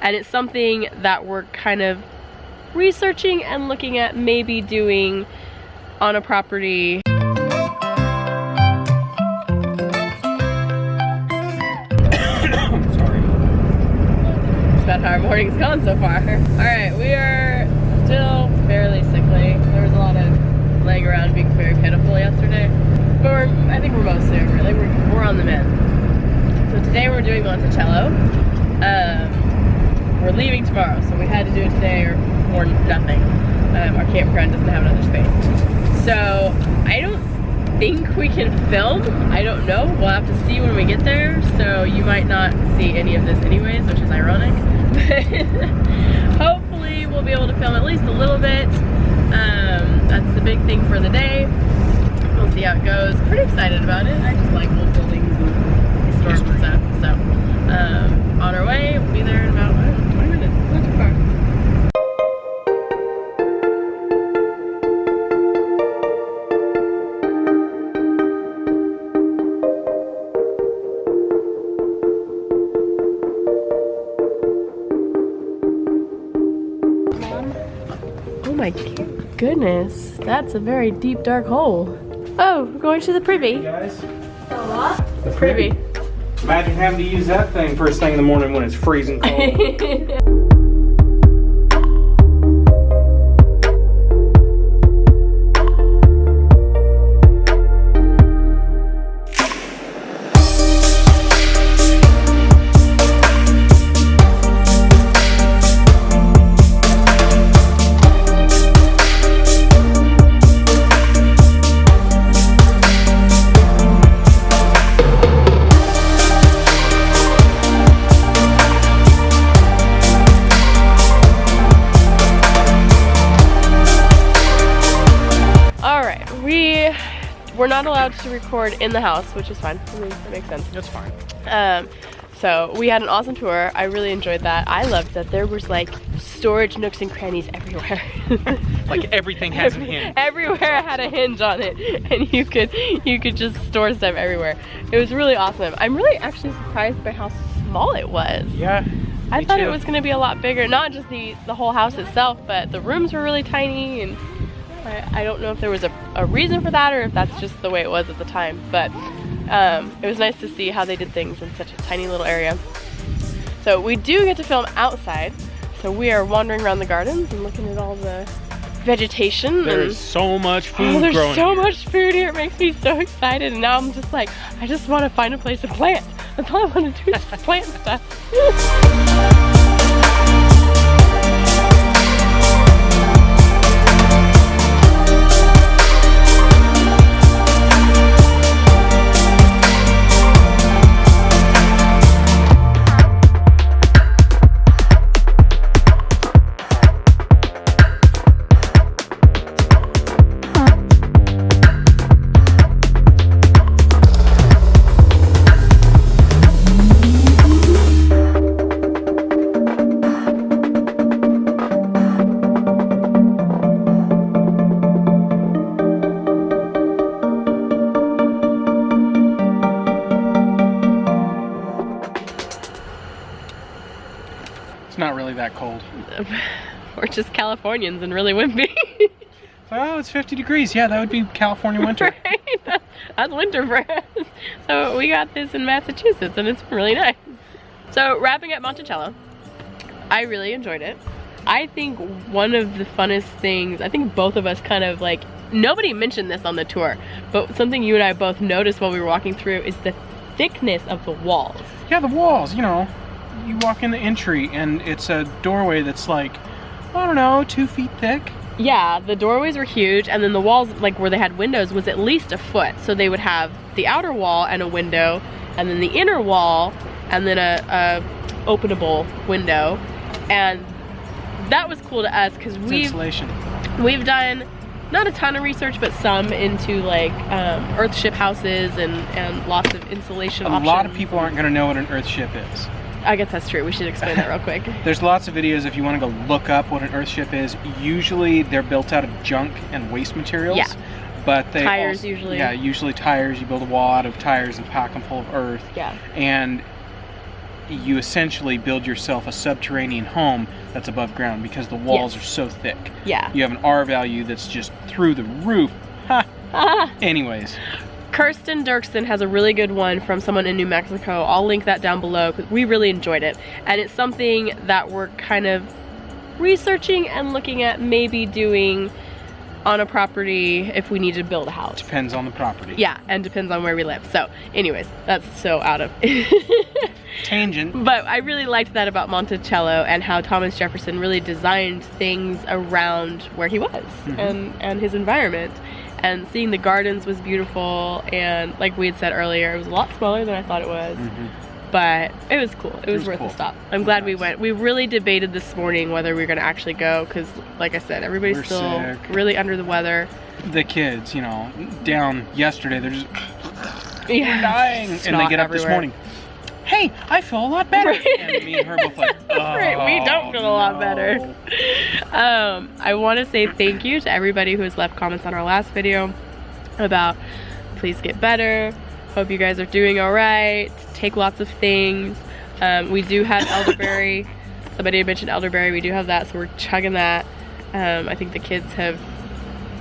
and it's something that we're kind of researching and looking at maybe doing on a property. Sorry. That's about how our morning's gone so far. Alright, we are still fairly sickly. There was a lot of laying around being very pitiful yesterday. But I think we're mostly over it. Like we're on the mend. So today we're doing Monticello. We're leaving tomorrow, so we had to do it today or nothing. Our campground doesn't have another space. So I don't think we can film. I don't know. We'll have to see when we get there. So you might not see any of this anyways, which is ironic. Hopefully we'll be able to film at least a little bit. That's the big thing for the day. We'll see how it goes. Pretty excited about it. I just like old buildings and historical stuff. So on our way, we'll be there in about 20 minutes. It's not too far. Oh my goodness, that's a very deep, dark hole. Oh, we're going to the privy. Hey guys. The what? The privy. Imagine having to use that thing first thing in the morning when it's freezing cold. We're not allowed to record in the house, which is fine. I mean, that makes sense. That's fine. So we had an awesome tour. I really enjoyed that. I loved that there was like storage nooks and crannies everywhere. Like everything has a hinge. Everywhere had a hinge on it, and you could just store stuff everywhere. It was really awesome. I'm really actually surprised by how small it was. Yeah. I thought it was going to be a lot bigger. Not just the whole house itself, but the rooms were really tiny, and I don't know if there was a reason for that or if that's just the way it was at the time, but it was nice to see how they did things in such a tiny little area. So we do get to film outside, so we are wandering around the gardens and looking at all the vegetation. There's so much food growing. There's so much food here, it makes me so excited, and now I'm just like, I just want to find a place to plant. That's all I want to do is plant stuff. It's not really that cold. We're just Californians and really wimpy. Oh, it's 50 degrees. Yeah, that would be California winter. Right? That's winter for us. So we got this in Massachusetts and it's really nice. So wrapping up Monticello, I really enjoyed it. I think one of the funnest things, I think both of us kind of like, nobody mentioned this on the tour, but something you and I both noticed while we were walking through is the thickness of the walls. Yeah, the walls, you know. You walk in the entry and it's a doorway that's like, I don't know, 2 feet thick. Yeah, the doorways were huge, and then the walls, like where they had windows, was at least a foot. So they would have the outer wall and a window, and then the inner wall, and then a openable window. And that was cool to us because we've done not a ton of research, but some into like earthship houses and lots of insulation options. A lot of people aren't going to know what an earthship is. I guess that's true. We should explain that real quick. There's lots of videos if you want to go look up what an earthship is. Usually they're built out of junk and waste materials. Yeah. But they tires also, usually. Yeah, usually tires. You build a wall out of tires and pack them full of earth. Yeah. And you essentially build yourself a subterranean home that's above ground because the walls are so thick. Yeah. You have an R value that's just through the roof. Ha! Anyways. Kirsten Dirksen has a really good one from someone in New Mexico. I'll link that down below because we really enjoyed it. And it's something that we're kind of researching and looking at maybe doing on a property if we need to build a house. Depends on the property. Yeah, and depends on where we live. So anyways, that's so out of tangent. But I really liked that about Monticello and how Thomas Jefferson really designed things around where he was and his environment. And seeing the gardens was beautiful, and like we had said earlier, it was a lot smaller than I thought it was. But it was cool. It was worth the stop. I'm glad we went. We really debated this morning whether we were going to actually go because, like I said, everybody's still sick. Really under the weather. The kids, you know, down yesterday, they're just dying. And they get up this morning. Hey, I feel a lot better. Right. And me and her both like, oh, right, we don't feel a lot better. I want to say thank you to everybody who has left comments on our last video about please get better. Hope you guys are doing all right. Take lots of things. We do have elderberry. Somebody had mentioned elderberry. We do have that, so we're chugging that. I think the kids have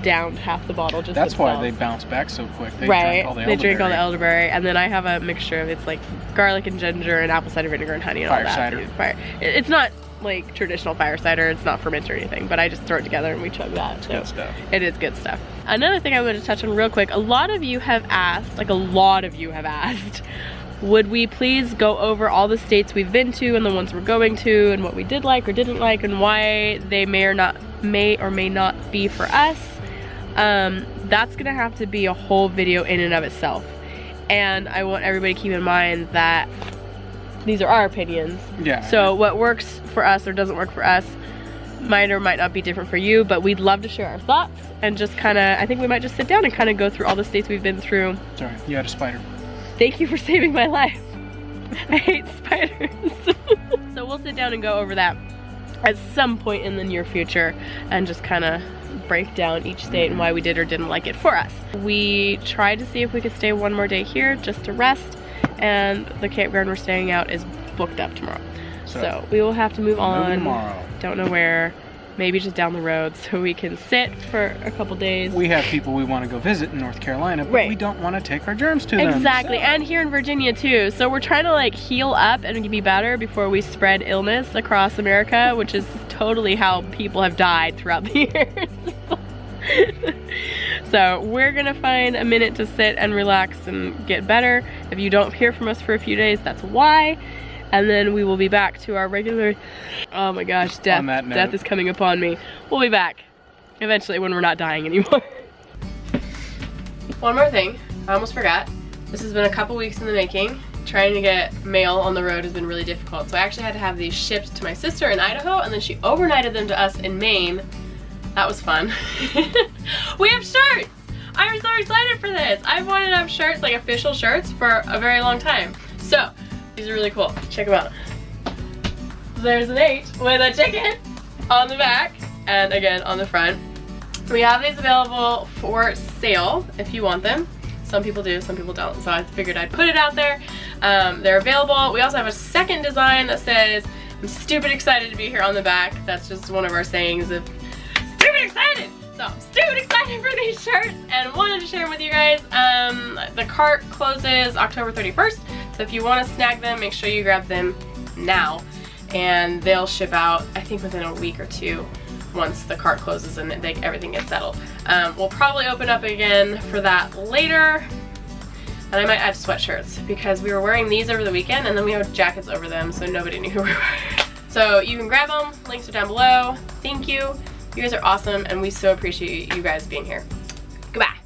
downed half the bottle just That's themselves. why they bounce back so quick. They right. drink all the elderberry. They drink all the elderberry, and then I have a mixture of it's like garlic and ginger and apple cider vinegar and honey and all that. Cider. Fire. It's not like traditional fire cider. It's not fermented or anything, but I just throw it together and we chug that. It's good stuff. It is good stuff. Another thing I wanted to touch on real quick. A lot of you have asked, would we please go over all the states we've been to and the ones we're going to and what we did like or didn't like and why they may or may not be for us. That's gonna have to be a whole video in and of itself. And I want everybody to keep in mind that these are our opinions. Yeah. So what works for us or doesn't work for us might or might not be different for you, but we'd love to share our thoughts and just kind of, I think we might just sit down and kind of go through all the states we've been through. Sorry, you had a spider. Thank you for saving my life. I hate spiders. So we'll sit down and go over that at some point in the near future and just kind of break down each state and why we did or didn't like it for us. We tried to see if we could stay one more day here just to rest, and the campground we're staying out is booked up tomorrow. So we will have to move on. Tomorrow. Don't know where. Maybe just down the road so we can sit for a couple days. We have people we want to go visit in North Carolina, but we don't want to take our germs to them. Exactly, and here in Virginia too. So we're trying to like heal up and be better before we spread illness across America, which is totally how people have died throughout the years. So we're gonna find a minute to sit and relax and get better. If you don't hear from us for a few days, that's why. And then we will be back to our regular, oh my gosh, death is coming upon me. We'll be back eventually when we're not dying anymore. One more thing, I almost forgot. This has been a couple weeks in the making. Trying to get mail on the road has been really difficult. So I actually had to have these shipped to my sister in Idaho, and then she overnighted them to us in Maine. That was fun. We have shirts! I'm so excited for this. I've wanted to have shirts, like official shirts, for a very long time. So, these are really cool. Check them out. There's an 8 with a chicken on the back and again on the front. We have these available for sale if you want them. Some people do, some people don't. So I figured I'd put it out there. They're available. We also have a second design that says, I'm stupid excited to be here on the back. That's just one of our sayings of stupid excited. So I'm stupid excited for these shirts and wanted to share them with you guys. The cart closes October 31st. So if you want to snag them, make sure you grab them now. And they'll ship out, I think, within a week or two once the cart closes and everything gets settled. We'll probably open up again for that later. And I might add sweatshirts because we were wearing these over the weekend and then we have jackets over them so nobody knew who we were. So you can grab them. Links are down below. Thank you. You guys are awesome and we so appreciate you guys being here. Goodbye.